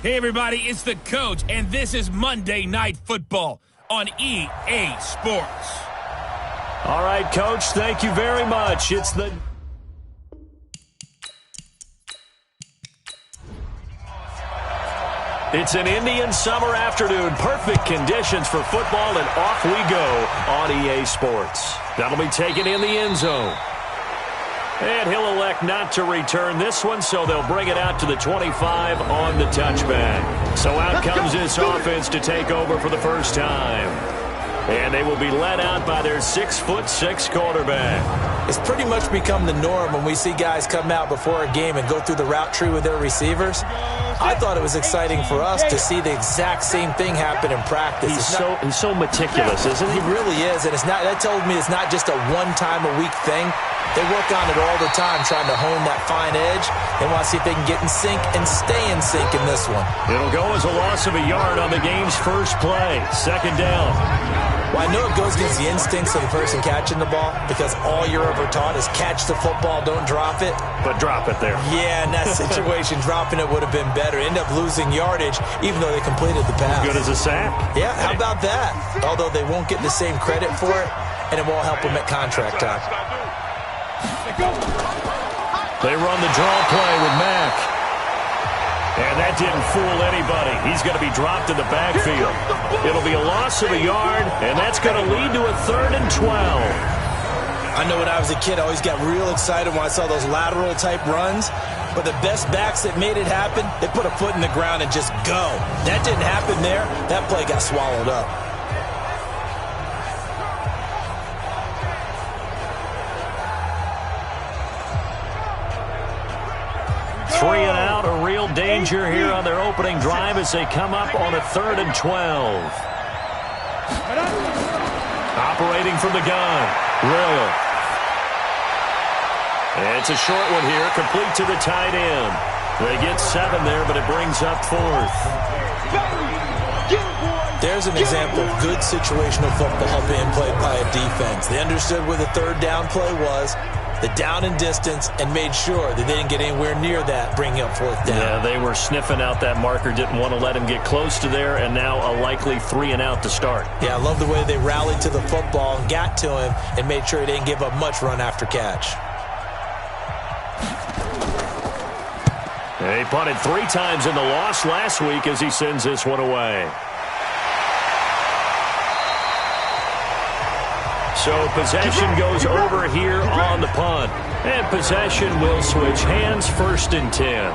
Hey, everybody, it's the coach, and this is Monday Night Football on EA Sports. All right, Coach, thank you very much. It's an Indian summer afternoon. Perfect conditions for football, and off we go on EA Sports. That'll be taken in the end zone. And he'll elect not to return this one, so they'll bring it out to the 25 on the touchback. So out comes this offense to take over for the first time. And they will be led out by their 6'6" quarterback. It's pretty much become the norm when we see guys come out before a game and go through the route tree with their receivers. I thought it was exciting for us to see the exact same thing happen in practice. He's so meticulous, isn't he? He really is, and that told me it's not just a one-time-a-week thing. They work on it all the time, trying to hone that fine edge. They want to see if they can get in sync and stay in sync in this one. It'll go as a loss of a yard on the game's first play. Second down. Well, I know it goes against the instincts of the person catching the ball because all you're ever taught is catch the football, don't drop it. But drop it there. Yeah, in that situation, dropping it would have been better. End up losing yardage, even though they completed the pass. Good as a sack. Yeah, how about that? Although they won't get the same credit for it, and it won't help them at contract time. They run the draw play with Mack. And that didn't fool anybody. He's going to be dropped in the backfield. It'll be a loss of a yard, and that's going to lead to a 3rd and 12. I know when I was a kid, I always got real excited when I saw those lateral-type runs. But the best backs that made it happen, they put a foot in the ground and just go. That didn't happen there. That play got swallowed up. Three and out, a real danger here on their opening drive as they come up on a 3rd and 12. Operating from the gun, Royal. It's a short one here, complete to the tight end. They get 7 there, but it brings up 4th. There's an example of good situational football being played by a defense. They understood where the 3rd down play was, the down and distance, and made sure that they didn't get anywhere near that, bringing up 4th down. Yeah, they were sniffing out that marker, didn't want to let him get close to there, and now a likely 3 and out to start. Yeah, I love the way they rallied to the football and got to him and made sure he didn't give up much run after catch. He punted 3 times in the loss last week as he sends this one away. So possession goes over here on the punt. And possession will switch hands, 1st and 10.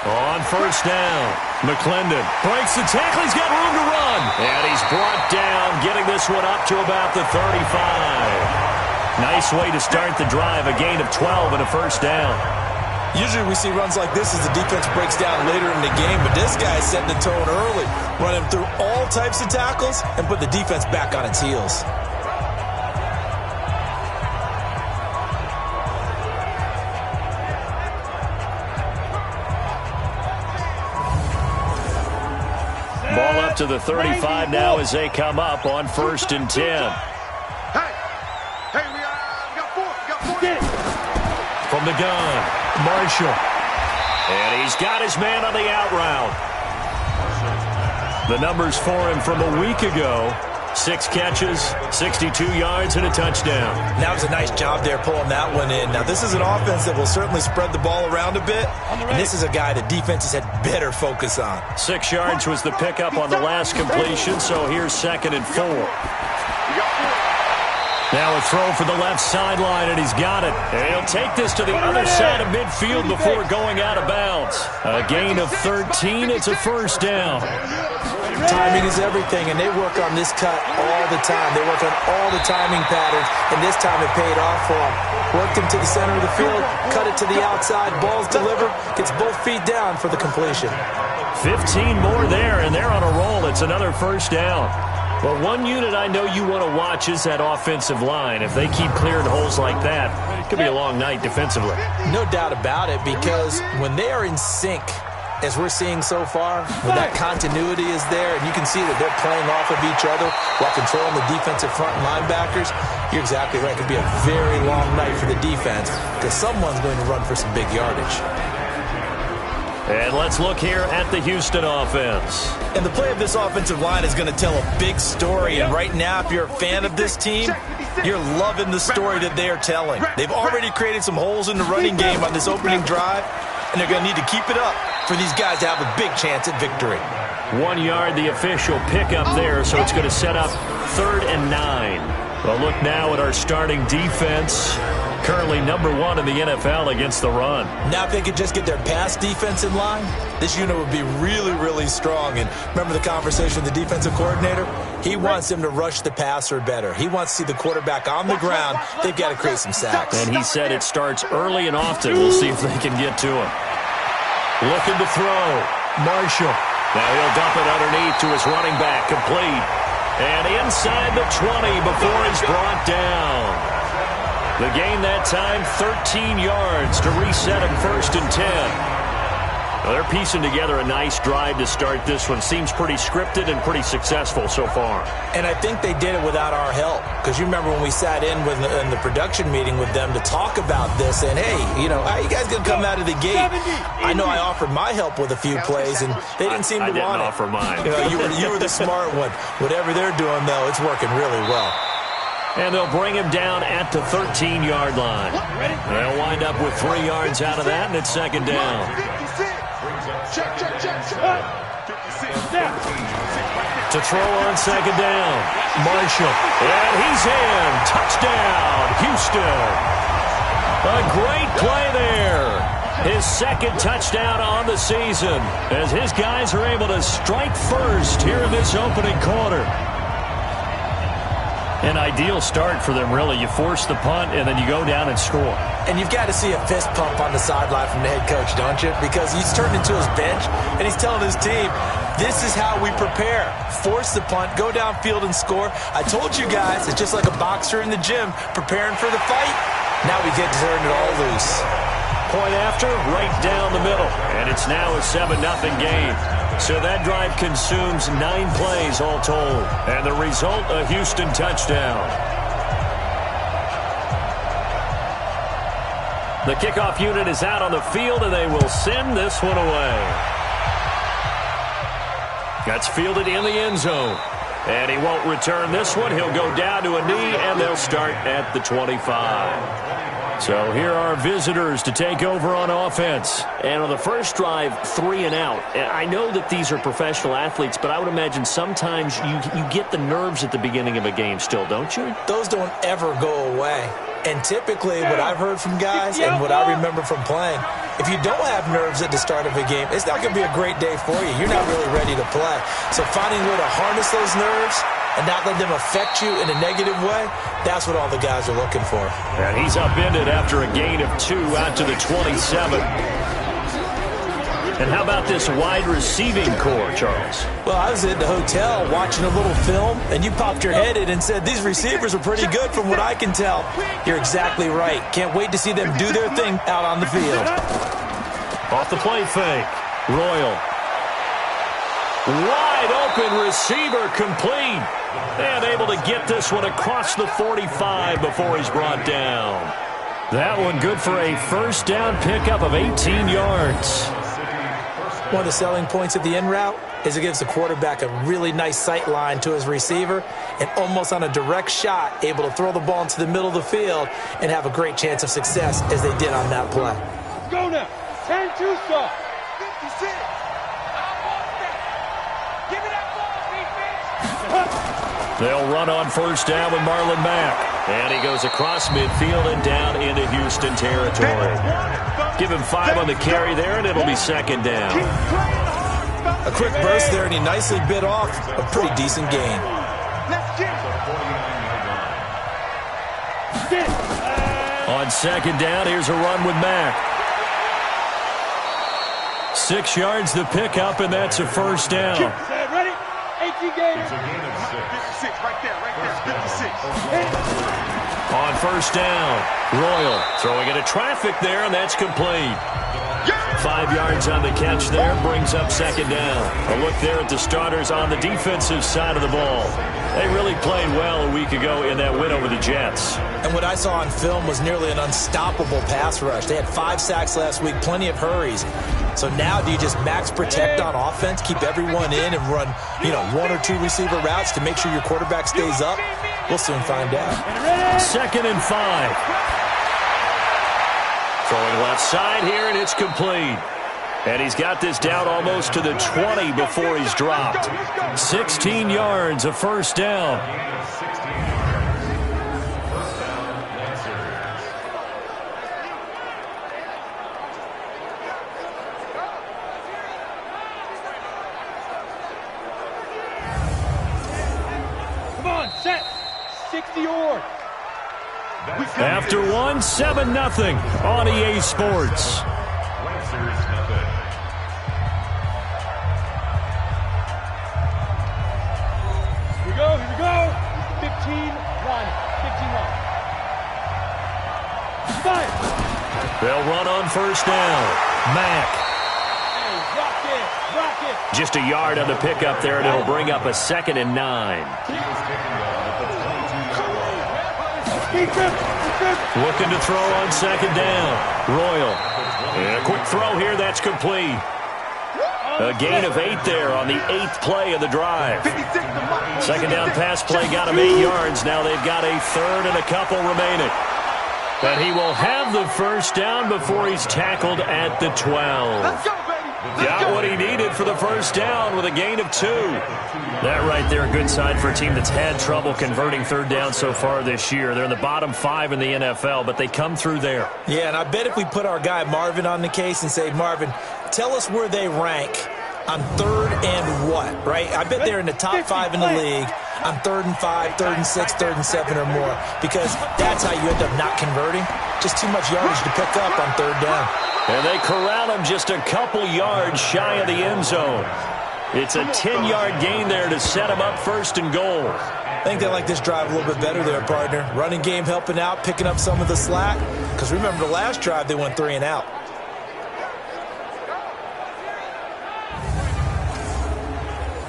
On 1st down, McClendon breaks the tackle. He's got room to run. And he's brought down, getting this one up to about the 35. Nice way to start the drive, a gain of 12 and a 1st down. Usually we see runs like this as the defense breaks down later in the game, but this guy's setting the tone early, running through all types of tackles and put the defense back on its heels. Ball up to the 35 now as they come up on 1st and 10. We got 4. From the gun, Marshall. And he's got his man on the out route. The numbers for him from a week ago: 6 catches, 62 yards, and a touchdown. That was a nice job there pulling that one in. Now, this is an offense that will certainly spread the ball around a bit, and this is a guy the defense has had better focus on. 6 yards was the pickup on the last completion, so here's 2nd and 4. Now a throw for the left sideline, and he's got it. And he'll take this to the other side of midfield before going out of bounds. A gain of 13. It's a first down. Timing is everything, and they work on this cut all the time. They work on all the timing patterns, and this time it paid off for them. Worked him to the center of the field, cut it to the outside, ball's delivered, gets both feet down for the completion. 15 more there, and they're on a roll. It's another first down. Well, one unit I know you want to watch is that offensive line. If they keep clearing holes like that, it could be a long night defensively. No doubt about it, because when they are in sync, as we're seeing so far, when that continuity is there, and you can see that they're playing off of each other while controlling the defensive front linebackers, you're exactly right. It could be a very long night for the defense because someone's going to run for some big yardage. And let's look here at the Houston offense. And the play of this offensive line is going to tell a big story. And right now, if you're a fan of this team, you're loving the story that they are telling. They've already created some holes in the running game on this opening drive, and they're going to need to keep it up for these guys to have a big chance at victory. 1 yard, the official pickup there, so it's going to set up 3rd and 9. Well, look now at our starting defense. Currently #1 in the NFL against the run. Now if they could just get their pass defense in line, this unit would be really, really strong. And remember the conversation with the defensive coordinator? He wants them to rush the passer better. He wants to see the quarterback on the ground. They've got to create some sacks. And he said it starts early and often. We'll see if they can get to him. Looking to throw. Marshall. Now he'll dump it underneath to his running back. Complete. And inside the 20 before he's brought down. The gain that time, 13 yards to reset him 1st and 10. Well, they're piecing together a nice drive to start this one. Seems pretty scripted and pretty successful so far. And I think they did it without our help. Because you remember when we sat in the production meeting with them to talk about this. And, hey, you know, how are you guys going to come out of the gate? I know I offered my help with a few plays, and they didn't seem to want it. I didn't offer mine. You know, you were the smart one. Whatever they're doing, though, it's working really well. And they'll bring him down at the 13-yard line. They'll wind up with 3 yards out of that, and it's 2nd down. To throw on 2nd down, Marshall. And he's in. Touchdown, Houston. A great play there. His 2nd touchdown on the season as his guys are able to strike first here in this opening quarter. An ideal start for them, really. You force the punt, and then you go down and score. And you've got to see a fist pump on the sideline from the head coach, don't you? Because he's turned into his bench, and he's telling his team, this is how we prepare. Force the punt, go downfield and score. I told you guys, it's just like a boxer in the gym preparing for the fight. Now we get to turn it all loose. Point after, right down the middle. And it's now a 7-0 game. So that drive consumes 9 plays all told. And the result, a Houston touchdown. The kickoff unit is out on the field, and they will send this one away. That's fielded in the end zone. And he won't return this one. He'll go down to a knee, and they'll start at the 25. So here are visitors to take over on offense. And on the first drive, 3 and out. And I know that these are professional athletes, but I would imagine sometimes you get the nerves at the beginning of a game still, don't you? Those don't ever go away. And typically what I've heard from guys and what I remember from playing, if you don't have nerves at the start of a game, it's not going to be a great day for you. You're not really ready to play. So finding a way to harness those nerves and not let them affect you in a negative way, that's what all the guys are looking for. And he's upended after a gain of 2 out to the 27. And how about this wide receiving core, Charles? Well, I was at the hotel watching a little film, and you popped your head in and said, these receivers are pretty good from what I can tell. You're exactly right. Can't wait to see them do their thing out on the field. Off the play fake. Royal. Wide open receiver complete. And able to get this one across the 45 before he's brought down. That one good for a first down pickup of 18 yards. One of the selling points of the in route is it gives the quarterback a really nice sight line to his receiver and almost on a direct shot able to throw the ball into the middle of the field and have a great chance of success as they did on that play. Let's go now. 10-2 stop. 56. They'll run on first down with Marlon Mack. And he goes across midfield and down into Houston territory. Give him 5 on the carry there, and it'll be second down. A quick burst there, and he nicely bit off a pretty decent gain. On second down, here's a run with Mack. 6 yards the pickup, and that's a first down. Ready? 18 gainers. 56, right there, 56. On first down, Royal throwing into traffic there, and that's complete. 5 yards on the catch there, brings up second down. A look there at the starters on the defensive side of the ball. They really played well a week ago in that win over the Jets. And what I saw on film was nearly an unstoppable pass rush. They had 5 sacks last week, plenty of hurries. So now do you just max protect on offense, keep everyone in, and run, 1 or 2 receiver routes to make sure your quarterback stays up? We'll soon find out. 2nd and 5. Throwing left side here, and it's complete. And he's got this down almost to the 20 before he's dropped. 16 yards, a first down. Come on, set. 60 yards. After 1, 7-0 on EA Sports. Here we go. 15 line. 15 line. 5. They'll run on first down. Mack. Hey, rock it. Just a yard on the pickup there, and it'll bring up a 2nd and 9. Looking to throw on second down. Royal. And a quick throw here, that's complete. A gain of 8 there on the 8th play of the drive. Second down pass play got him 8 yards. Now they've got a 3rd and a couple remaining. But he will have the first down before he's tackled at the 12. Got what he needed for the first down with a gain of 2. That right there, a good sign for a team that's had trouble converting third down so far this year. They're in the bottom 5 in the NFL, but they come through there. Yeah, and I bet if we put our guy Marvin on the case and say, Marvin, tell us where they rank on 3rd and what, right? I bet they're in the top 5 in the league on 3rd and 5, 3rd and 6, 3rd and 7 or more, because that's how you end up not converting. Just too much yardage to pick up on 3rd down. And they corral him just a couple yards shy of the end zone. It's a 10-yard gain there to set him up 1st and goal. I think they like this drive a little bit better there, partner. Running game helping out, picking up some of the slack. Because remember the last drive, they went 3 and out. Here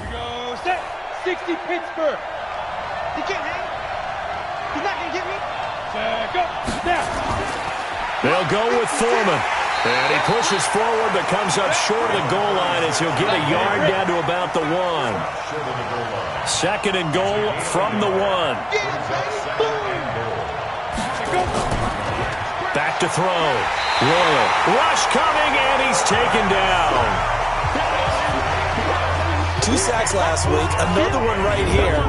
we go. Set. 60 Pittsburgh. He can't hang. He's not going to get me. Go. Down. They'll go with Foreman. And he pushes forward but comes up short of the goal line as he'll get a yard down to about the 1. 2nd and goal from the 1. Back to throw. Royal. Rush coming, and he's taken down. 2 sacks last week. Another one right here.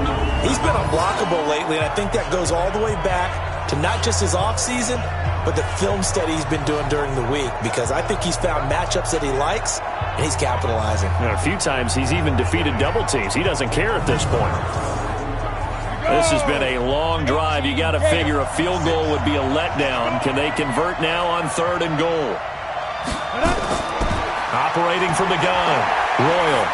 He's been unblockable lately, and I think that goes all the way back to not just his offseason, but the film study he's been doing during the week, because I think he's found matchups that he likes, and he's capitalizing. And a few times he's even defeated double teams. He doesn't care at this point. This has been a long drive. You got to figure a field goal would be a letdown. Can they convert now on 3rd and goal? Operating from the gun. Royal.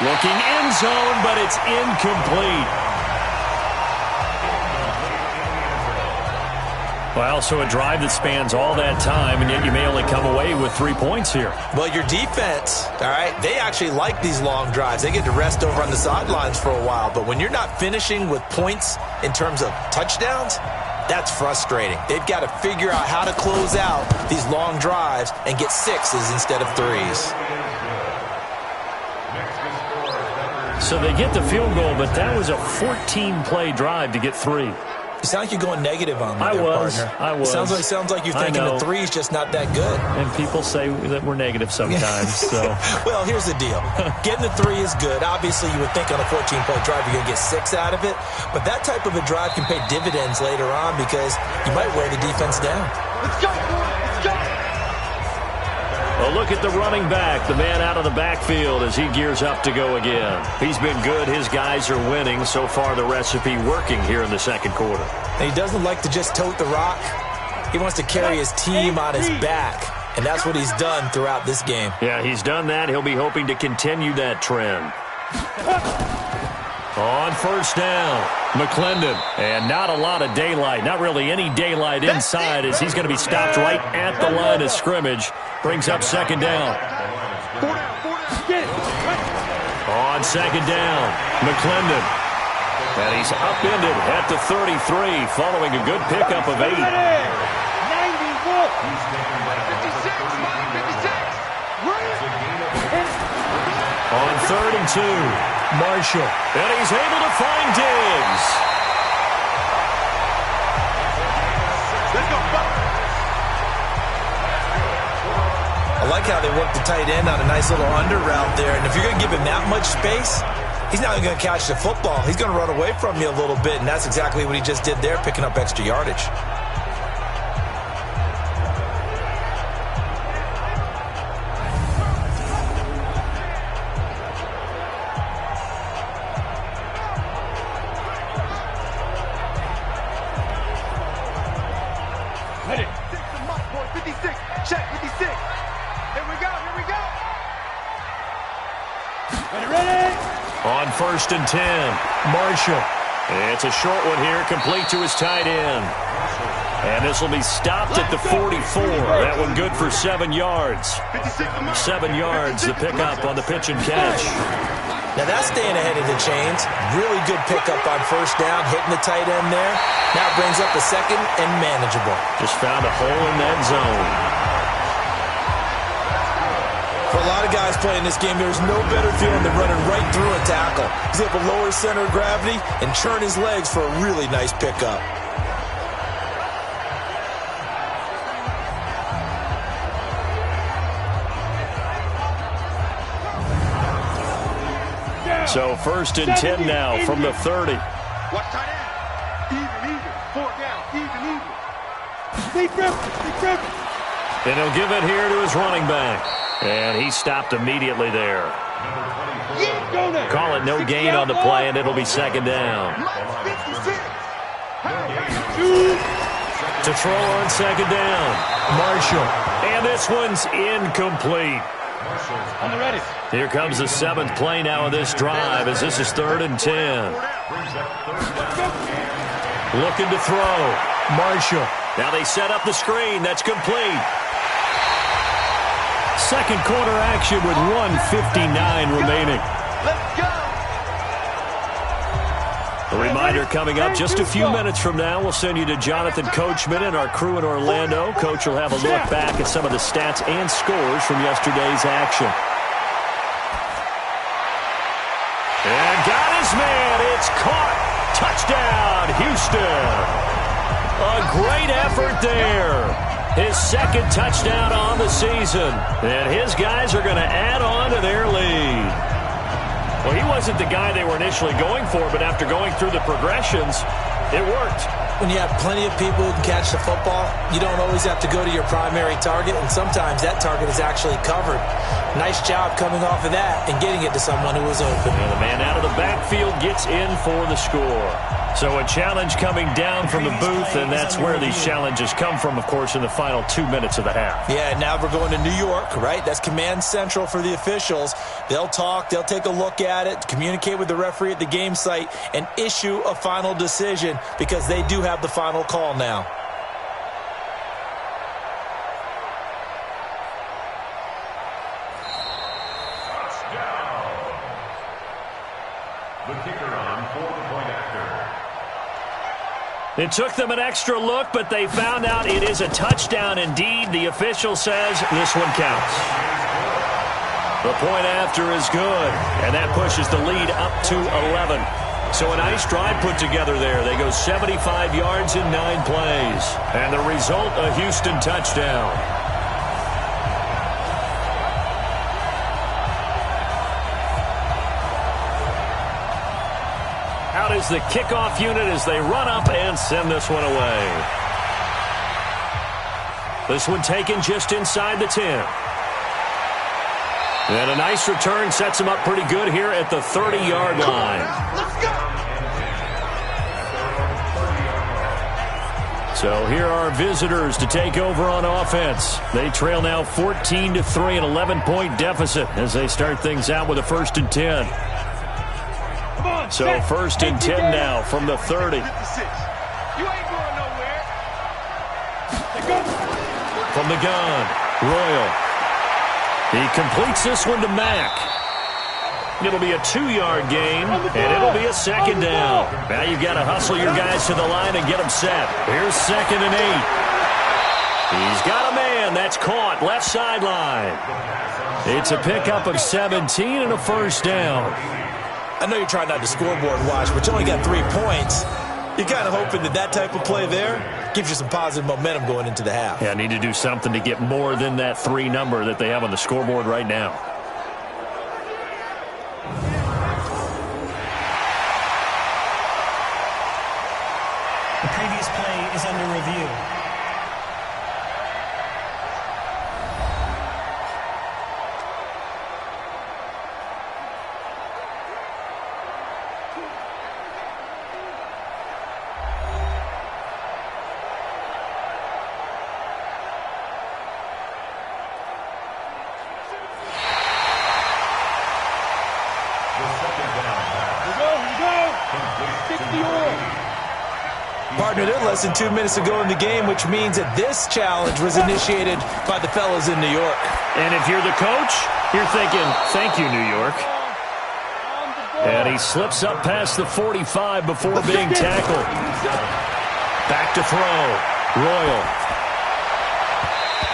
Looking end zone, but it's incomplete. Well, so a drive that spans all that time, and yet you may only come away with 3 points here. Well, your defense, all right, they actually like these long drives. They get to rest over on the sidelines for a while. But when you're not finishing with points in terms of touchdowns, that's frustrating. They've got to figure out how to close out these long drives and get 6s instead of 3s. So they get the field goal, but that was a 14-play drive to get 3. sound like you're going negative on me I there, was. partner. I was. It sounds like you're thinking the three's just not that good. And people say that we're negative sometimes. So. Well, here's the deal. Getting the three is good. Obviously, you would think on a 14-point drive you're going to get 6 out of it. But that type of a drive can pay dividends later on because you might wear the defense down. Let's go, boy. Let's go. A look at the running back, the man out of the backfield as he gears up to go again. He's been good. His guys are winning. So far, the recipe working here in the second quarter. And he doesn't like to just tote the rock. He wants to carry his team on his back. And that's what he's done throughout this game. Yeah, he's done that. He'll be hoping to continue that trend. On first down, McClendon. And not a lot of daylight. Not really any daylight inside as he's going to be stopped right at the line of scrimmage. Brings up second down. On second down, McClendon. And he's upended at the 33 following a good pickup of 8. 96, 56. On third and 2, Marshall. And he's able to find Diggs. Let's go. I like how they work the tight end on a nice little under route there. And if you're going to give him that much space, he's not going to catch the football. He's going to run away from you a little bit, and that's exactly what he just did there, picking up extra yardage. Ready. 56. Check 56. Here we go. Ready. On first and 10, Marshall. It's a short one here, complete to his tight end. And this will be stopped at the 44. That one good for 7 yards. 7 yards, the pickup on the pitch and catch. Now that's staying ahead of the chains. Really good pickup on first down, hitting the tight end there. Now it brings up the second and manageable. Just found a hole in that zone. For a lot of guys playing this game, there's no better feeling than running right through a tackle. He's able to lower his center of gravity and churn his legs for a really nice pickup. So first and 10 now from the 30. Watch tight end. Even. 4 down. Even. Stay grip. And he'll give it here to his running back. And he stopped immediately there. Call it no gain on the play, and it'll be second down. To throw on second down, Marshall. And this one's incomplete. On the ready. Here comes the 7th play now of this drive as this is 3rd and 10. Looking to throw, Marshall. Now they set up the screen. That's complete. Second quarter action with 1:59 remaining. Let's go. A reminder coming up just a few minutes from now. We'll send you to Jonathan Coachman and our crew in Orlando. Coach will have a look back at some of the stats and scores from yesterday's action. And got his man. It's caught. Touchdown, Houston. A great effort there. His second touchdown on the season. And his guys are going to add on to their lead. Well, he wasn't the guy they were initially going for, but after going through the progressions, it worked. When you have plenty of people who can catch the football, you don't always have to go to your primary target, and sometimes that target is actually covered. Nice job coming off of that and getting it to someone who was open. And the man out of the backfield gets in for the score. So a challenge coming down from the booth, and that's where these challenges come from, of course, in the final 2 minutes of the half. Yeah, now we're going to New York, right? That's command central for the officials. They'll talk, they'll take a look at it, communicate with the referee at the game site, and issue a final decision because they do have the final call now. The kicker on for the point after. It took them an extra look, but they found out it is a touchdown indeed. The official says this one counts. The point after is good, and that pushes the lead up to 11. So a nice drive put together there. They go 75 yards in 9 plays. And the result, a Houston touchdown. Out is the kickoff unit as they run up and send this one away. This one taken just inside the 10. And a nice return sets him up pretty good here at the 30-yard line. So here are visitors to take over on offense. They trail now 14-3, an 11-point deficit as they start things out with a 1st and 10. So 1st and 10 now from the 30. You ain't going nowhere. From the gun, Royal. He completes this one to Mack. It'll be a 2-yard gain, and it'll be a 2nd down. Now you've got to hustle your guys to the line and get them set. Here's 2nd and 8. He's got a man. That's caught. Left sideline. It's a pickup of 17 and a 1st down. I know you're trying not to scoreboard watch, but you only got 3 points. You're kind of hoping that type of play there gives you some positive momentum going into the half. Yeah, need to do something to get more than that 3 number that they have on the scoreboard right now. The previous play is under review. Partner, they're less than 2 minutes to go in the game, which means that this challenge was initiated by the fellas in New York. And if you're the coach, you're thinking, thank you, New York. And he slips up past the 45 before being tackled. Back to throw. Royal.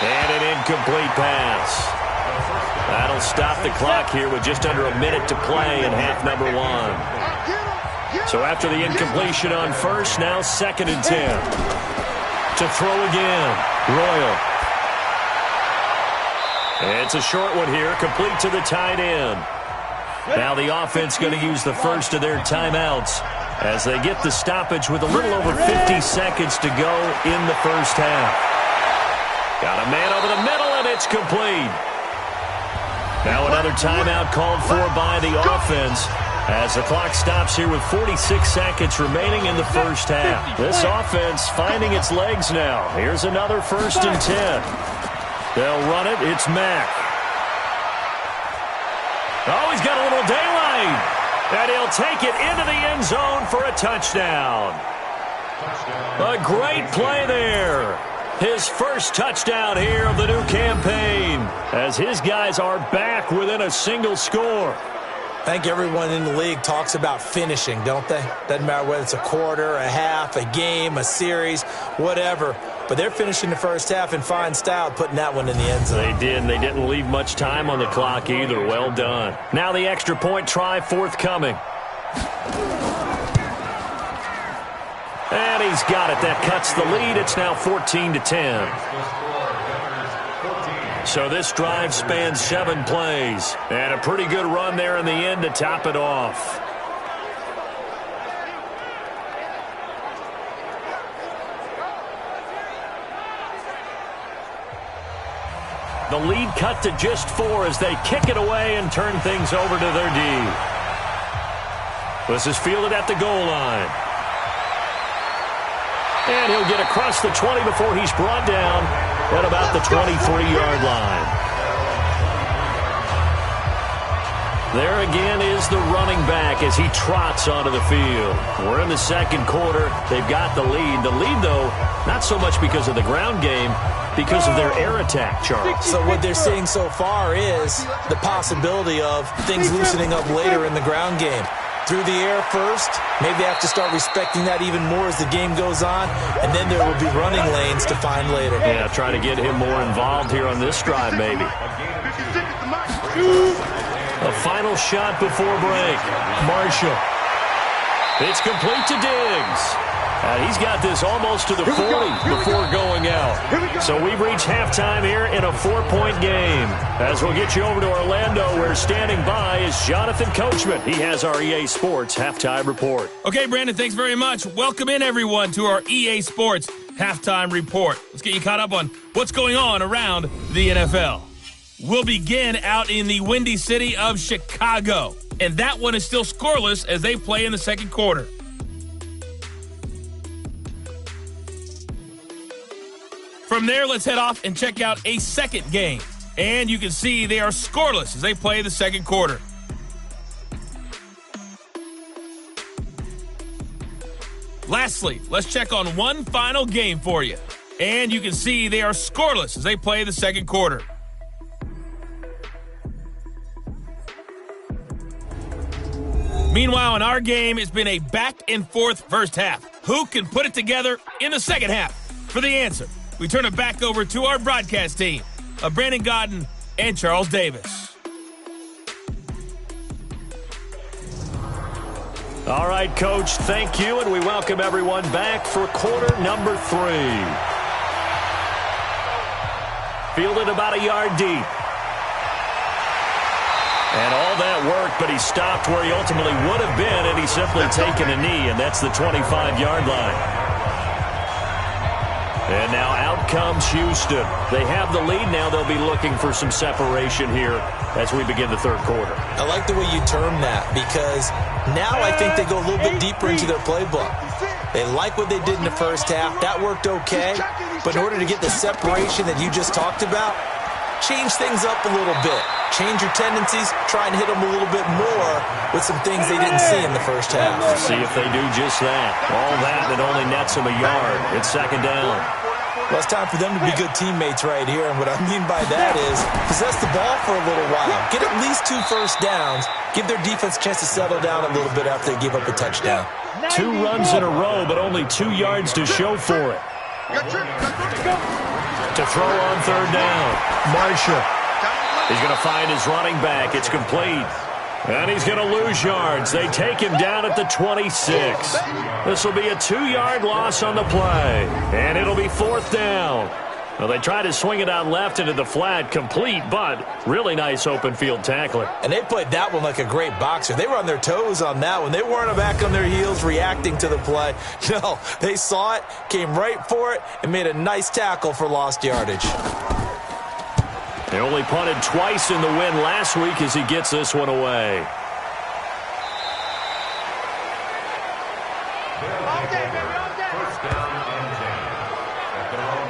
And an incomplete pass. That'll stop the clock here with just under a minute to play in half number 1. So after the incompletion on 1st, now 2nd and 10. To throw again. Royal. It's a short one here, complete to the tight end. Now the offense going to use the first of their timeouts as they get the stoppage with a little over 50 seconds to go in the 1st half. Got a man over the middle, and it's complete. Now another timeout called for by the offense as the clock stops here with 46 seconds remaining in the 1st half. This offense finding its legs now. Here's another 1st and 10. They'll run it. It's Mack. Oh, he's got a little daylight. And he'll take it into the end zone for a touchdown. A great play there. His first touchdown here of the new campaign as his guys are back within a single score. I think everyone in the league talks about finishing, don't they? Doesn't matter whether it's a quarter, a half, a game, a series, whatever. But they're finishing the 1st half in fine style, putting that one in the end zone. They did, and they didn't leave much time on the clock either. Well done. Now the extra point try forthcoming. And he's got it. That cuts the lead. It's now 14-10. So this drive spans 7 plays. And a pretty good run there in the end to top it off. The lead cut to just 4 as they kick it away and turn things over to their D. This is fielded at the goal line. And he'll get across the 20 before he's brought down at about the 23-yard line. There again is the running back as he trots onto the field. We're in the 2nd quarter. They've got the lead. The lead, though, not so much because of the ground game, because of their air attack, Charles. So what they're seeing so far is the possibility of things loosening up later in the ground game. Through the air first, maybe they have to start respecting that even more as the game goes on, and then there will be running lanes to find later. Yeah, try to get him more involved here on this drive, maybe. A final shot before break. Marshall. It's complete to Diggs. And he's got this almost to the 40 before going out. So we've reached halftime here in a 4-point game. As we'll get you over to Orlando, where standing by is Jonathan Coachman. He has our EA Sports Halftime Report. Okay, Brandon, thanks very much. Welcome in, everyone, to our EA Sports Halftime Report. Let's get you caught up on what's going on around the NFL. We'll begin out in the windy city of Chicago. And that one is still scoreless as they play in the second quarter. From there, let's head off and check out a second game. And you can see they are scoreless as they play the second quarter. Lastly, let's check on one final game for you. And you can see they are scoreless as they play the second quarter. Meanwhile, in our game, it's been a back-and-forth first half. Who can put it together in the second half? For the answer, we turn it back over to our broadcast team of Brandon Godden and Charles Davis. All right, Coach, thank you, and we welcome everyone back for quarter number 3. Fielded about a yard deep. And all that work, but he stopped where he ultimately would have been had he simply taken a knee, and that's the 25-yard line. And now out comes Houston. They have the lead now. They'll be looking for some separation here as we begin the third quarter. I like the way you term that, because now I think they go a little bit deeper into their playbook. They like what they did in the first half. That worked okay. But in order to get the separation that you just talked about, change things up a little bit. Change your tendencies. Try and hit them a little bit more with some things they didn't see in the first half. See if they do just that. All that only nets them a yard. It's second down. Well, it's time for them to be good teammates right here. And what I mean by that is possess the ball for a little while. Get at least 2 first downs. Give their defense a chance to settle down a little bit after they give up a touchdown. 2 runs in a row, but only 2 yards to show for it. To throw on third down. Marshall. He's going to find his running back. It's complete. And he's going to lose yards. They take him down at the 26. This will be a 2-yard loss on the play. And it'll be fourth down. Well, they try to swing it out left into the flat, complete, but really nice open field tackling. And they played that one like a great boxer. They were on their toes on that one. They weren't back on their heels reacting to the play. No, they saw it, came right for it, and made a nice tackle for lost yardage. They only punted twice in the win last week as he gets this one away.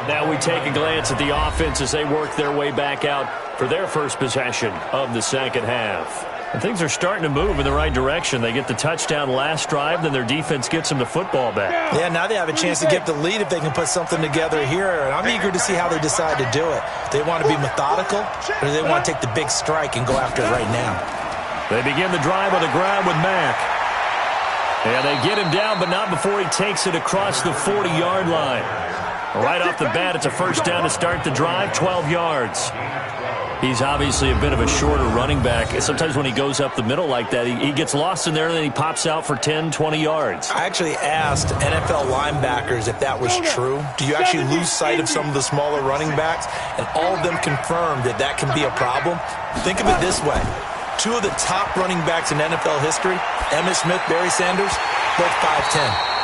Now we take a glance at the offense as they work their way back out for their first possession of the second half. And things are starting to move in the right direction. They get the touchdown last drive, then their defense gets them the football back. Yeah, now they have a chance to get the lead if they can put something together here. And I'm eager to see how they decide to do it. Do they want to be methodical, or do they want to take the big strike and go after it right now? They begin the drive on the ground with Mack. And they get him down, but not before he takes it across the 40-yard line. Right off the bat, it's a first down to start the drive, 12 yards. He's obviously a bit of a shorter running back. Sometimes when he goes up the middle like that, he gets lost in there, and then he pops out for 10, 20 yards. I actually asked NFL linebackers if that was true. Do you actually lose sight of some of the smaller running backs? And all of them confirmed that that can be a problem. Think of it this way. 2 of the top running backs in NFL history, Emmitt Smith, Barry Sanders, both 5'10".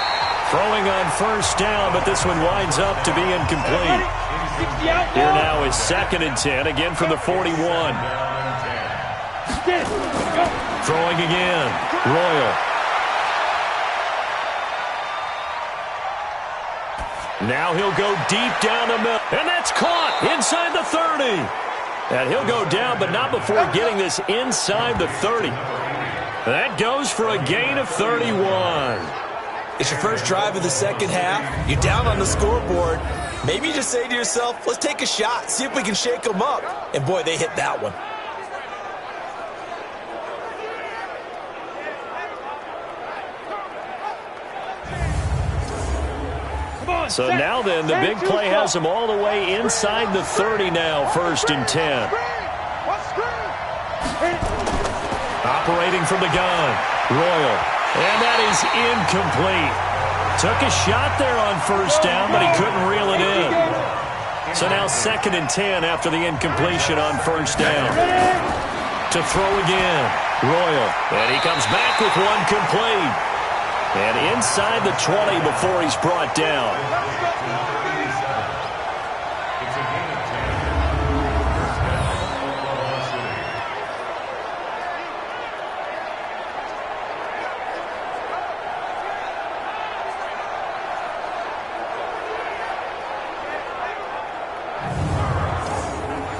Throwing on first down, but this one winds up to be incomplete. Here now is 2nd and 10, again from the 41. Throwing again, Royal. Now he'll go deep down the middle, and that's caught inside the 30. And he'll go down, but not before getting this inside the 30. That goes for a gain of 31. It's your first drive of the second half. You're down on the scoreboard. Maybe you just say to yourself, let's take a shot, see if we can shake them up. And boy, they hit that one. So now then, the big play has them all the way inside the 30 now, 1st and 10. Operating from the gun, Royal. And that is incomplete. Took a shot there on first down, but he couldn't reel it in. So now 2nd and 10 after the incompletion on first down. To throw again, Royal. And he comes back with one complete. And inside the 20 before he's brought down.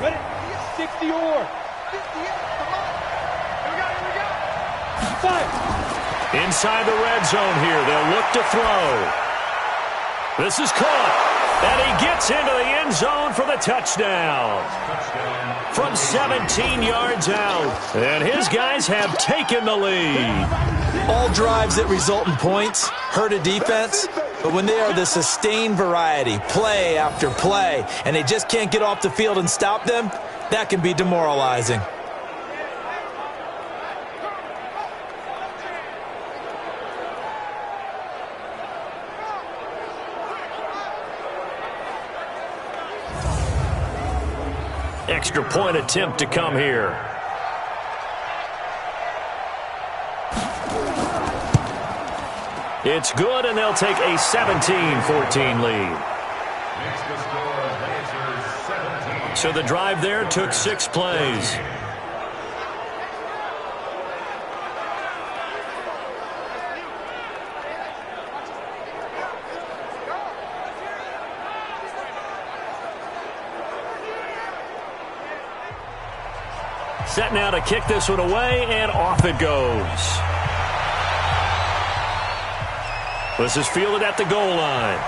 Ready? 60 or 58. Come on. Here we go. 5. Inside the red zone here. They'll look to throw. This is caught. And he gets into the end zone for the touchdown. From 17 yards out. And his guys have taken the lead. All drives that result in points hurt a defense, but when they are the sustained variety, play after play, and they just can't get off the field and stop them, that can be demoralizing. Extra point attempt to come here. It's good, and they'll take a 17-14 lead. So the drive there took 6 plays. Set now to kick this one away, and off it goes. This is fielded at the goal line.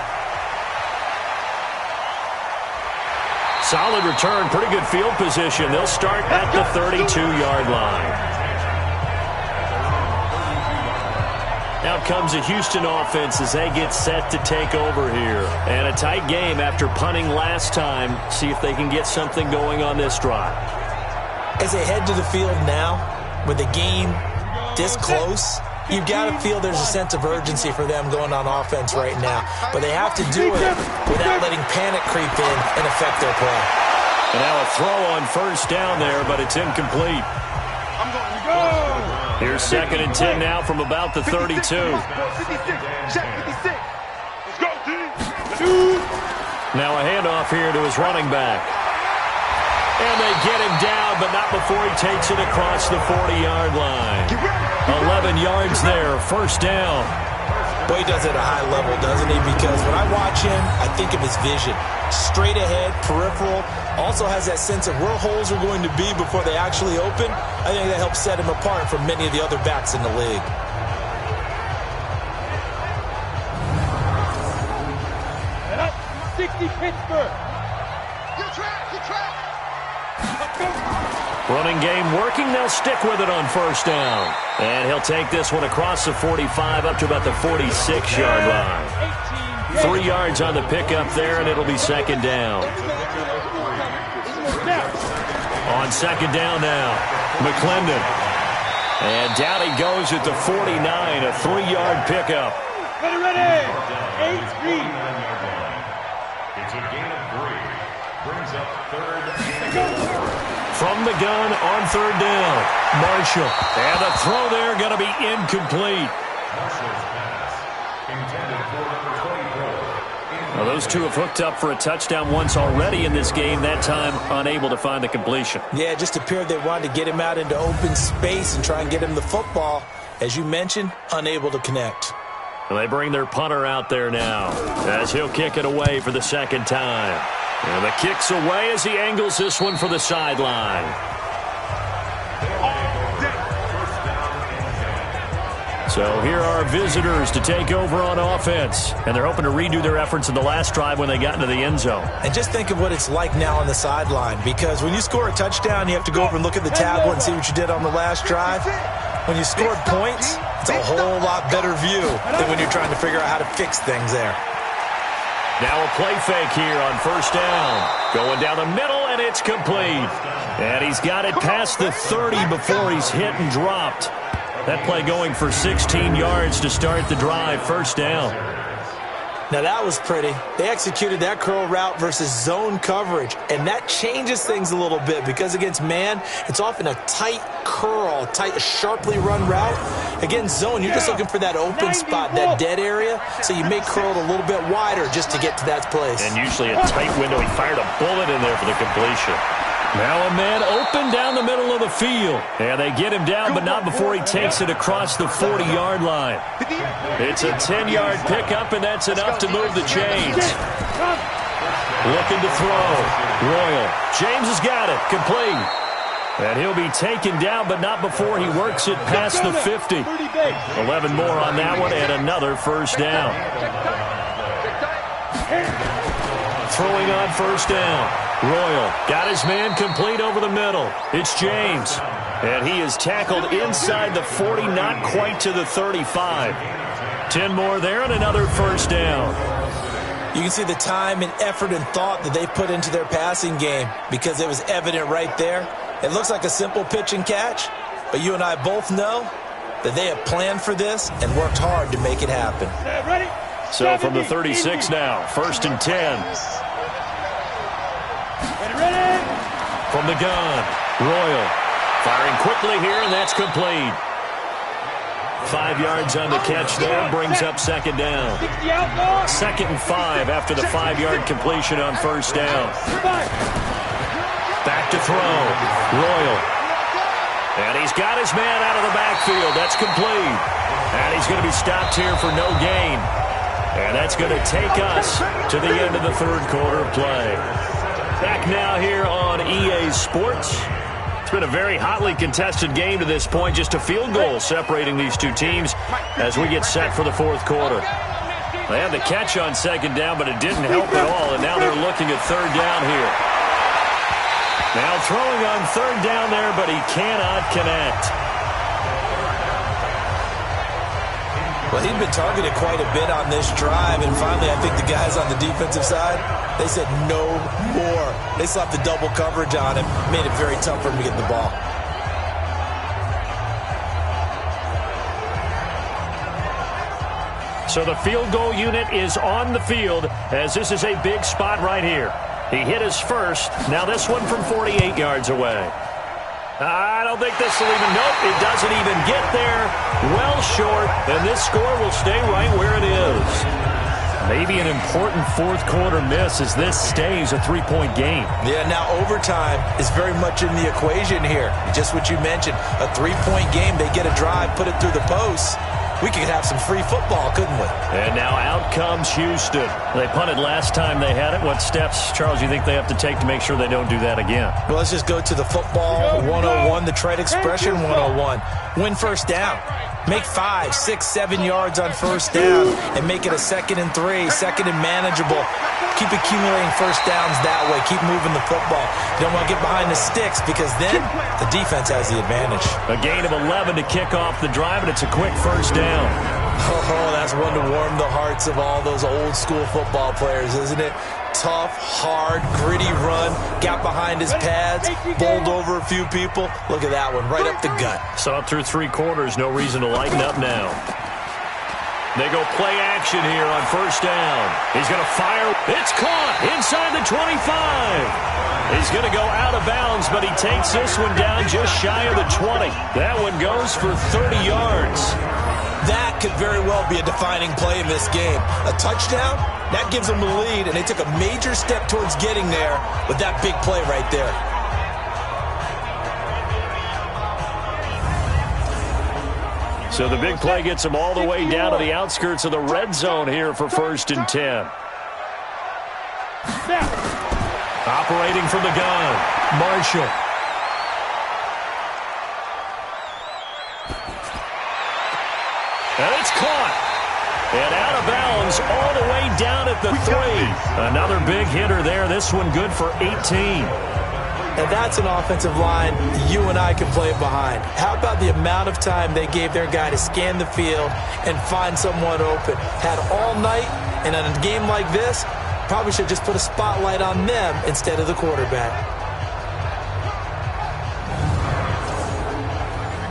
Solid return, pretty good field position. They'll start at the 32-yard line. Out comes the Houston offense as they get set to take over here. And a tight game after punting last time. See if they can get something going on this drive. As they head to the field now, with the game this close, you've got to feel there's a sense of urgency for them going on offense right now. But they have to do it without letting panic creep in and affect their play. And now a throw on first down there, but it's incomplete. I'm going to go. Here's 2nd and 10 now from about the 32. 56. Check 56. Let's go, team. Now a handoff here to his running back. And they get him down, but not before he takes it across the 40-yard line. 11 yards there, first down. Boy, he does it at a high level, doesn't he? Because when I watch him, I think of his vision. Straight ahead, peripheral. Also has that sense of where holes are going to be before they actually open. I think that helps set him apart from many of the other backs in the league. And up, 60 Pittsburgh. Good track. Running game working. They'll stick with it on first down. And he'll take this one across the 45 up to about the 46-yard line. 3 yards on the pickup there, and it'll be 2nd down. On 2nd down now, McClendon. And down he goes at the 49, a 3-yard pickup. Ready. 8-3. It's a gain of 3. Brings up 3rd and 4. From the gun on 3rd down, Marshall. And the throw there going to be incomplete. Marshall's pass intended for number 24. Now those two have hooked up for a touchdown once already in this game, that time unable to find the completion. Yeah, it just appeared they wanted to get him out into open space and try and get him the football. As you mentioned, unable to connect. Well, they bring their punter out there now as he'll kick it away for the 2nd time. And the kick's away as he angles this one for the sideline. So here are visitors to take over on offense. And they're hoping to redo their efforts in the last drive when they got into the end zone. And just think of what it's like now on the sideline. Because when you score a touchdown, you have to go over and look at the tablet and see what you did on the last drive. When you scored points, it's a whole lot better view than when you're trying to figure out how to fix things there. Now a play fake here on first down. Going down the middle, and it's complete. And he's got it past the 30 before he's hit and dropped. That play going for 16 yards to start the drive. First down. Now that was pretty. They executed that curl route versus zone coverage, and that changes things a little bit because against man, it's often a tight curl, tight, sharply run route. Against zone, you're just looking for that open spot, that dead area, so you may curl it a little bit wider just to get to that place. And usually a tight window. He fired a bullet in there for the completion. Now a man open down the middle of the field. And they get him down, but not before he takes it across the 40-yard line. It's a 10-yard pickup, and that's enough to move the chains. Looking to throw. Royal. James has got it. Complete. And he'll be taken down, but not before he works it past the 50. 11 more on that one, and another first down. Throwing on first down. Royal got his man complete over the middle. It's James. And he is tackled inside the 40, not quite to the 35. 10 more there and another first down. You can see the time and effort and thought that they put into their passing game because it was evident right there. It looks like a simple pitch and catch, but you and I both know that they have planned for this and worked hard to make it happen. So from the 36 now, first and 10. From the gun, Royal firing quickly here, and that's complete. 5 yards on the catch there, brings up second down. 2nd and 5 after the 5-yard completion on first down. Back to throw, Royal. And he's got his man out of the backfield. That's complete. And he's going to be stopped here for no gain. And that's going to take us to the end of the third quarter of play. Back now here on EA Sports. It's been a very hotly contested game to this point. Just a field goal separating these two teams as we get set for the fourth quarter. They had the catch on second down, but it didn't help at all. And now they're looking at third down here. Now throwing on third down there, but he cannot connect. Well, he'd been targeted quite a bit on this drive, and finally I think the guys on the defensive side, they said no more. They slapped the double coverage on him, made it very tough for him to get the ball. So the field goal unit is on the field as this is a big spot right here. He hit his first. Now this one from 48 yards away. I don't think this will even, nope, it doesn't even get there. Well short, and this score will stay right where it is. Maybe an important fourth quarter miss as this stays a 3-point game. Yeah, now overtime is very much in the equation here. Just what you mentioned, a 3-point game. They get a drive, put it through the posts. We could have some free football, couldn't we? And now out comes Houston. They punted last time they had it. What steps, Charles, you think they have to take to make sure they don't do that again? Well, let's just go to the football 101, the trade expression 101. Win first down. Make 5, 6, 7 yards on first down and make it a 2nd and 3, 2nd and manageable. Keep accumulating first downs that way. Keep moving the football. You don't want to get behind the sticks because then the defense has the advantage. A gain of 11 to kick off the drive, and it's a quick first down. Oh, that's one to warm the hearts of all those old school football players, isn't it? Tough, hard, gritty run, got behind his pads, bowled over a few people. Look at that one, right up the gut. Saw it through 3 quarters, no reason to lighten up now. They go play action here on first down. He's going to fire. It's caught inside the 25. He's going to go out of bounds, but he takes this one down just shy of the 20. That one goes for 30 yards. That could very well be a defining play in this game. A touchdown, that gives them the lead, and they took a major step towards getting there with that big play right there. So the big play gets them all the way down to the outskirts of the red zone here for first and 10. Operating from the gun, Marshall. And it's caught. And out of bounds all the way down at the 3. Another big hitter there. This one good for 18. And that's an offensive line you and I can play behind. How about the amount of time they gave their guy to scan the field and find someone open? Had all night, and in a game like this, probably should just put a spotlight on them instead of the quarterback.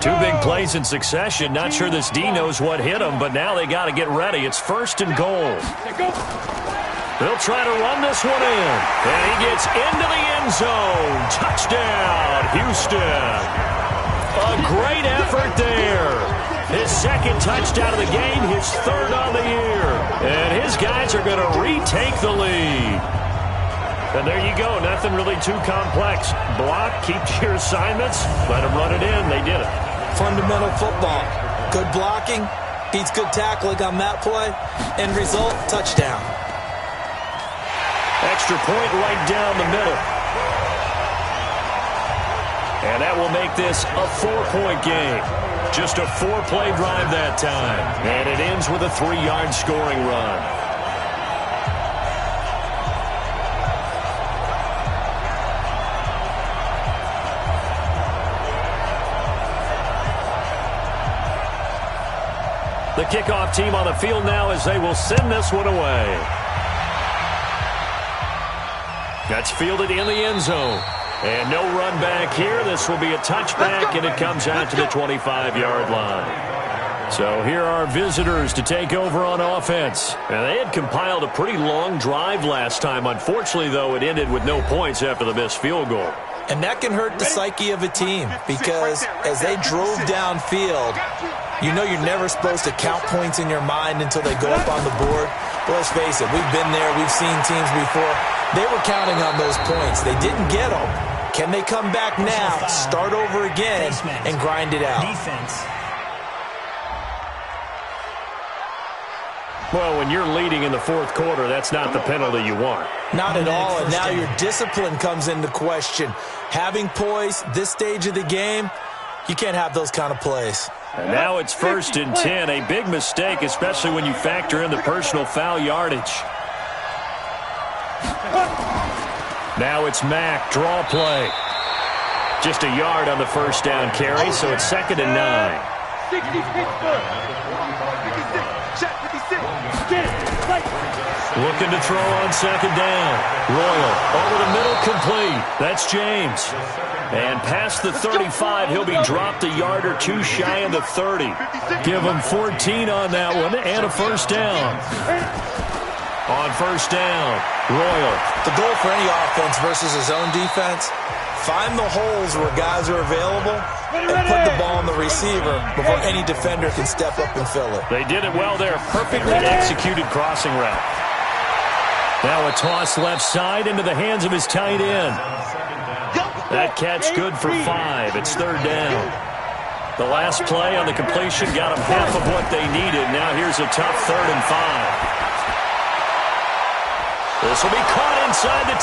Two big plays in succession. Not sure this D knows what hit him, but now they got to get ready. It's 1st and goal. They'll try to run this one in. And he gets into the end zone. Touchdown, Houston. A great effort there. His 2nd touchdown of the game, his 3rd on the year. And his guys are going to retake the lead. And there you go. Nothing really too complex. Block, keep to your assignments, let them run it in. They did it. Fundamental football. Good blocking beats good tackling on that play. End result, touchdown. Extra point right down the middle. And that will make this a 4-point game. Just a 4-play drive that time. And it ends with a 3-yard scoring run. The kickoff team on the field now as they will send this one away. That's fielded in the end zone. And no run back here. This will be a touchback, and it comes out to the 25-yard line. So here are visitors to take over on offense. And they had compiled a pretty long drive last time. Unfortunately, though, it ended with no points after the missed field goal. And that can hurt the psyche of a team because as they drove downfield, you know you're never supposed to count points in your mind until they go up on the board. But let's face it, we've been there. We've seen teams before. They were counting on those points. They didn't get them. Can they come back now, start over again, and grind it out? Defense. Well, when you're leading in the 4th quarter, that's not the penalty you want. Not at all, and now your discipline comes into question. Having poise this stage of the game, you can't have those kind of plays. And now it's 1st and 10. A big mistake, especially when you factor in the personal foul yardage. Now it's Mack, draw play. Just a yard on the 1st down carry, so it's 2nd and 9. 60 Pittsburgh. 56. 56. Looking to throw on 2nd down. Royal over the middle, complete. That's James. And past the 35, he'll be dropped a yard or two shy of the 30. Give him 14 on that one and a 1st down. On 1st down, Royal. The goal for any offense versus his own defense, find the holes where guys are available and put the ball on the receiver before any defender can step up and fill it. They did it well there. Perfectly executed crossing route. Now a toss left side into the hands of his tight end. That catch good for 5. It's 3rd down. The last play on the completion got them half of what they needed. Now here's a tough 3rd and 5. This will be caught inside the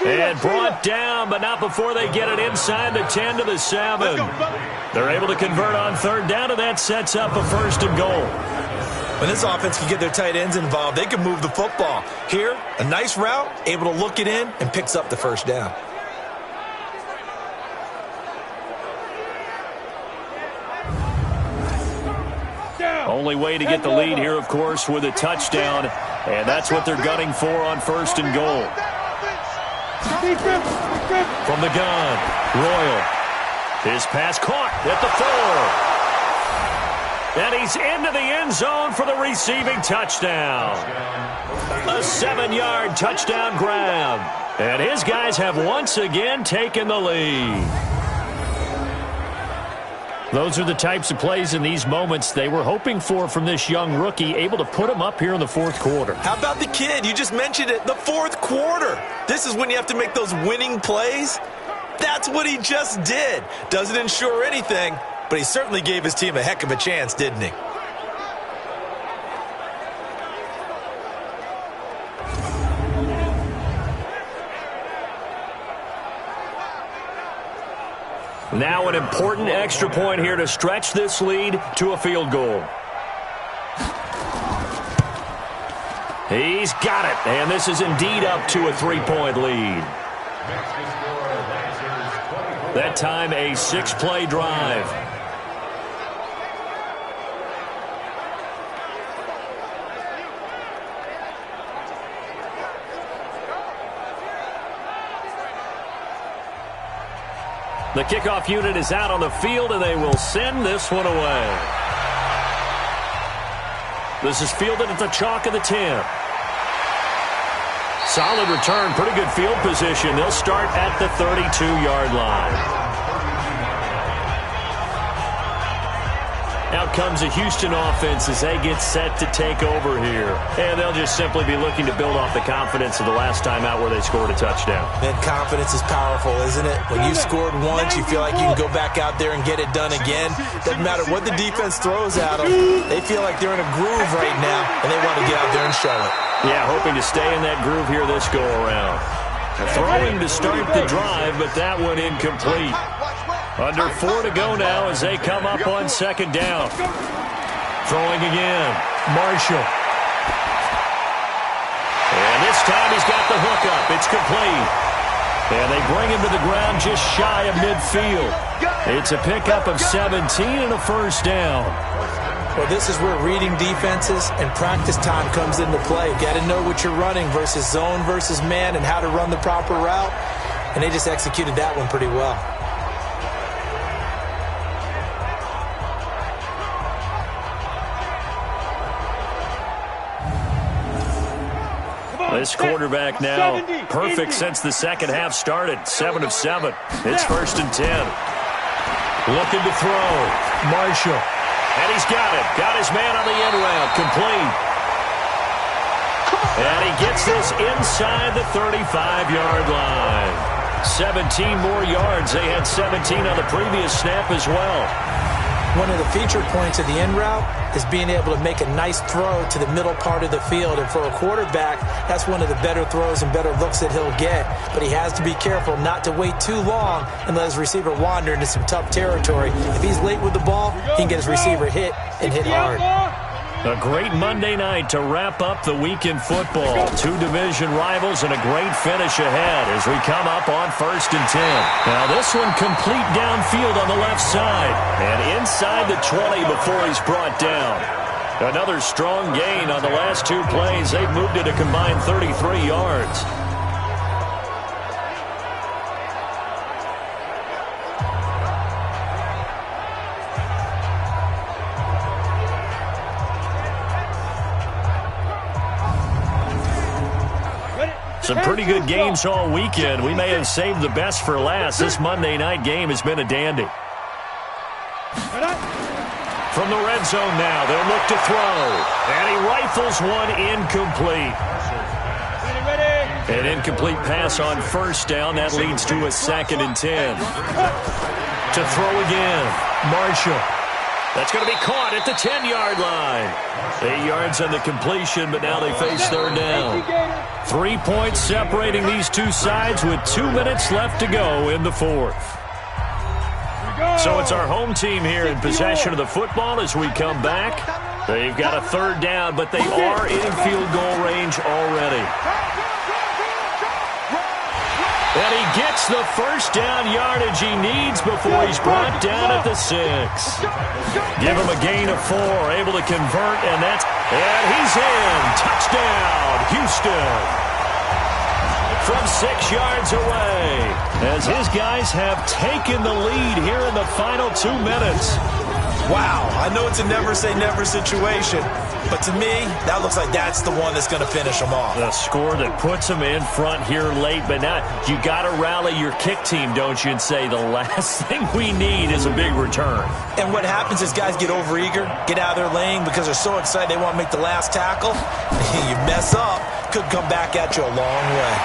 10. And brought down, but not before they get it inside the 10 to the 7. They're able to convert on 3rd down, and that sets up a 1st and goal. When this offense can get their tight ends involved, they can move the football. Here, a nice route, able to look it in, and picks up the 1st down. Only way to get the lead here, of course, with a touchdown. And that's what they're gunning for on 1st and goal. From the gun, Royal. His pass caught at the 4. And he's into the end zone for the receiving touchdown. A 7-yard touchdown grab. And his guys have once again taken the lead. Those are the types of plays in these moments they were hoping for from this young rookie, able to put him up here in the 4th quarter. How about the kid? You just mentioned it, the 4th quarter. This is when you have to make those winning plays. That's what he just did. Doesn't ensure anything, but he certainly gave his team a heck of a chance, didn't he? Now an important extra point here to stretch this lead to a field goal. He's got it, and this is indeed up to a 3-point lead. That time a 6-play drive. The kickoff unit is out on the field, and they will send this one away. This is fielded at the chalk of the 10. Solid return, pretty good field position. They'll start at the 32-yard line. Out comes a Houston offense as they get set to take over here. And they'll just simply be looking to build off the confidence of the last time out where they scored a touchdown. Man, confidence is powerful, isn't it? When you've scored once, you feel like you can go back out there and get it done again. Doesn't matter what the defense throws at them. They feel like they're in a groove right now, and they want to get out there and show it. Yeah, hoping to stay in that groove here this go-around. Throwing to start the drive, but that one incomplete. Under 4 to go now as they come up on second down. Throwing again. Marshall. And this time he's got the hook up. It's complete. And they bring him to the ground just shy of midfield. It's a pickup of 17 and a first down. Well, this is where reading defenses and practice time comes into play. You got to know what you're running versus zone versus man and how to run the proper route. And they just executed that one pretty well. This quarterback now perfect since the second half started. 7 of 7. It's 1st and 10. Looking to throw. Marshall. And he's got it. Got his man on the end route. Complete. And he gets this inside the 35-yard line. 17 more yards. They had 17 on the previous snap as well. One of the feature points of the in route is being able to make a nice throw to the middle part of the field. And for a quarterback, that's one of the better throws and better looks that he'll get. But he has to be careful not to wait too long and let his receiver wander into some tough territory. If he's late with the ball, he can get his receiver hit and hit hard. A great Monday night to wrap up the week in football. 2 division rivals and a great finish ahead as we come up on 1st and 10. Now this one complete downfield on the left side. And inside the 20 before he's brought down. Another strong gain on the last 2 plays. They've moved it a combined 33 yards. Some pretty good games all weekend. We may have saved the best for last. This Monday night game has been a dandy. From the red zone now, they'll look to throw. And he rifles one incomplete. An incomplete pass on 1st down. That leads to a 2nd and 10. To throw again. Marshall. That's going to be caught at the 10-yard line. 8 yards on the completion, but now they face 3rd down. 3 points separating these two sides with 2 minutes left to go in the 4th. So it's our home team here in possession of the football as we come back. They've got a 3rd down, but they are in field goal range already. And he gets the 1st down yardage he needs before he's brought down at the 6. Give him a gain of 4, able to convert, and he's in. Touchdown, Houston. From 6 yards away, as his guys have taken the lead here in the final 2 minutes. Wow, I know it's a never-say-never situation, but to me, that looks like that's the one that's going to finish them off. The score that puts them in front here late, but now you got to rally your kick team, don't you, and say the last thing we need is a big return. And what happens is guys get overeager, get out of their lane because they're so excited they want to make the last tackle. You mess up, could come back at you a long way.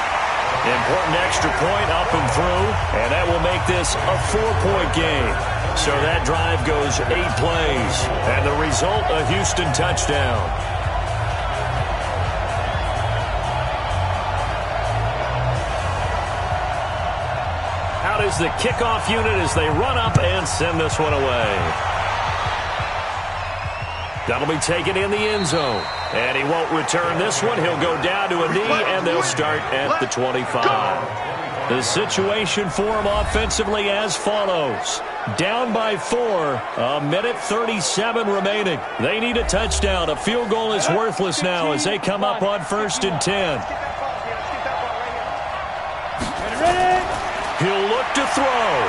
Important extra point up and through, and that will make this a 4-point game. So that drive goes 8 plays, and the result, a Houston touchdown. Out is the kickoff unit as they run up and send this one away. That'll be taken in the end zone. And he won't return this one. He'll go down to a knee, and they'll start at the 25. The situation for him offensively as follows. Down by 4, a minute 37 remaining. They need a touchdown. A field goal is worthless now as they come up on 1st and 10. He'll look to throw.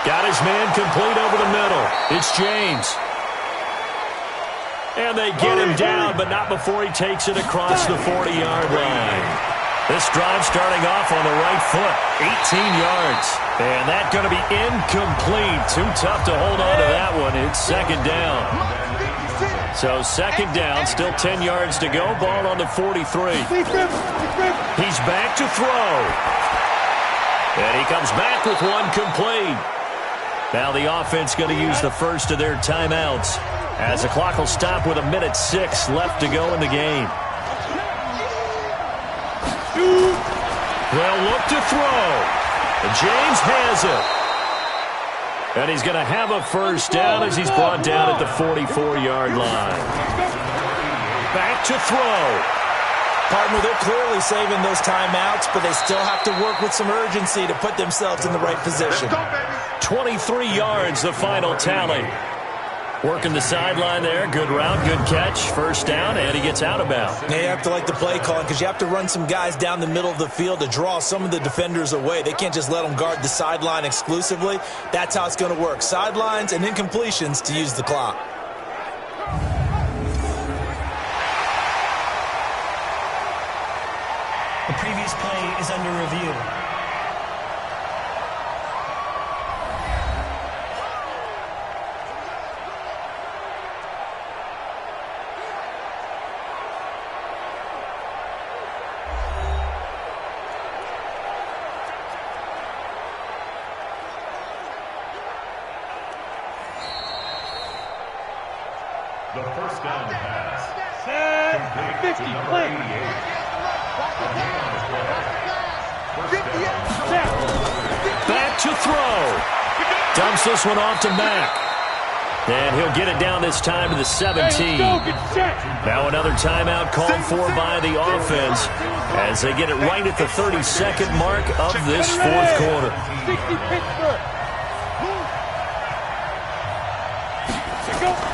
Got his man complete over the middle. It's James. And they get him down, but not before he takes it across the 40-yard line. This drive starting off on the right foot, 18 yards. And that's going to be incomplete. Too tough to hold on to that one. It's second down. So second down, still 10 yards to go. Ball on the 43. He's back to throw. And he comes back with one complete. Now the offense going to use the first of their timeouts, as the clock will stop with 1:06 left to go in the game. They'll look to throw. And James has it. And he's going to have a first down as he's brought down at the 44-yard line. Back to throw. Partner, they're clearly saving those timeouts, but they still have to work with some urgency to put themselves in the right position. 23 yards, the final tally. Working the sideline there. Good route, good catch. First down, and he gets out of bounds. Yeah, you have to like the play calling because you have to run some guys down the middle of the field to draw some of the defenders away. They can't just let them guard the sideline exclusively. That's how it's going to work. Sidelines and incompletions to use the clock. The previous play is under review. The first down pass. Set. 50. Play. Back to throw. Dumps this one off to Mack. And he'll get it down this time to the 17. Now another timeout called for by the offense as they get it right at the 32nd mark of this fourth quarter. 60 Pittsburgh.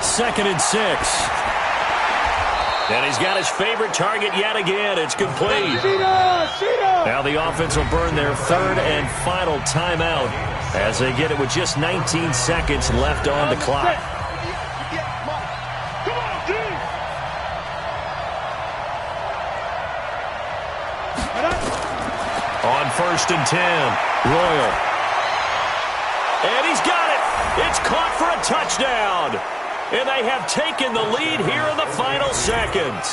2nd and 6. And he's got his favorite target yet again. It's complete. Now the offense will burn their third and final timeout as they get it with just 19 seconds left on the clock. On 1st and 10, Royal. And he's got it. It's caught for a touchdown. And they have taken the lead here in the final seconds.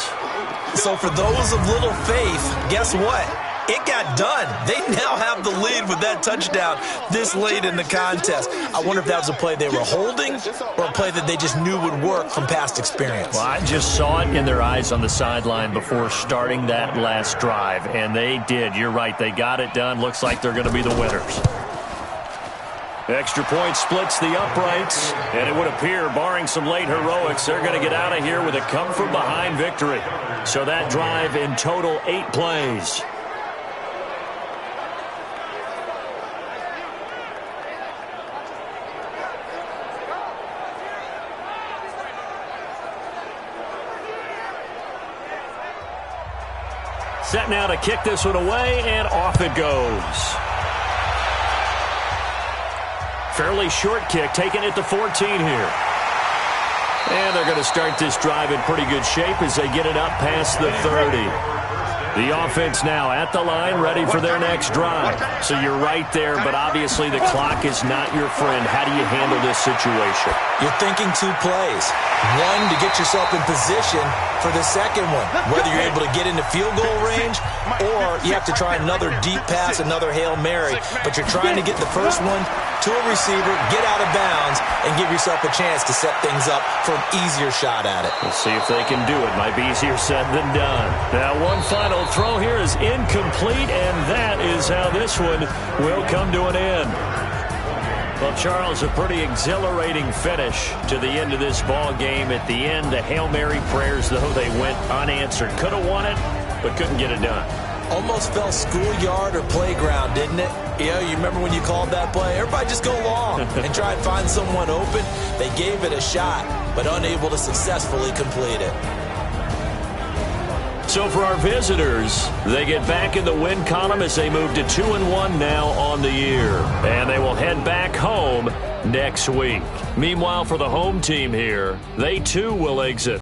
So for those of little faith, guess what? It got done. They now have the lead with that touchdown this late in the contest. I wonder if that was a play they were holding or a play that they just knew would work from past experience. Well, I just saw it in their eyes on the sideline before starting that last drive, and they did. You're right. They got it done. Looks like they're going to be the winners. Extra point splits the uprights, and it would appear, barring some late heroics, they're going to get out of here with a come-from-behind victory. So that drive in total 8 plays. Set now to kick this one away, and off it goes. Fairly short kick, taking it to 14 here. And they're going to start this drive in pretty good shape as they get it up past the 30. The offense now at the line, ready for their next drive. So you're right there, but obviously the clock is not your friend. How do you handle this situation? You're thinking 2 plays. One, to get yourself in position for the second one, whether you're able to get into field goal range or you have to try another deep pass, another Hail Mary. But you're trying to get the first one to a receiver, get out of bounds, and give yourself a chance to set things up for an easier shot at it. We'll see if they can do it. Might be easier said than done. Now one final throw here is incomplete, and that is how this one will come to an end. Well, Charles, a pretty exhilarating finish to the end of this ball game. At the end, the Hail Mary prayers, though, they went unanswered. Could have won it, but couldn't get it done. Almost felt schoolyard or playground, didn't it? Yeah, you remember when you called that play? Everybody just go long and try and find someone open. They gave it a shot, but unable to successfully complete it. So for our visitors, they get back in the win column as they move to 2-1 now on the year. And they will head back home next week. Meanwhile, for the home team here, they too will exit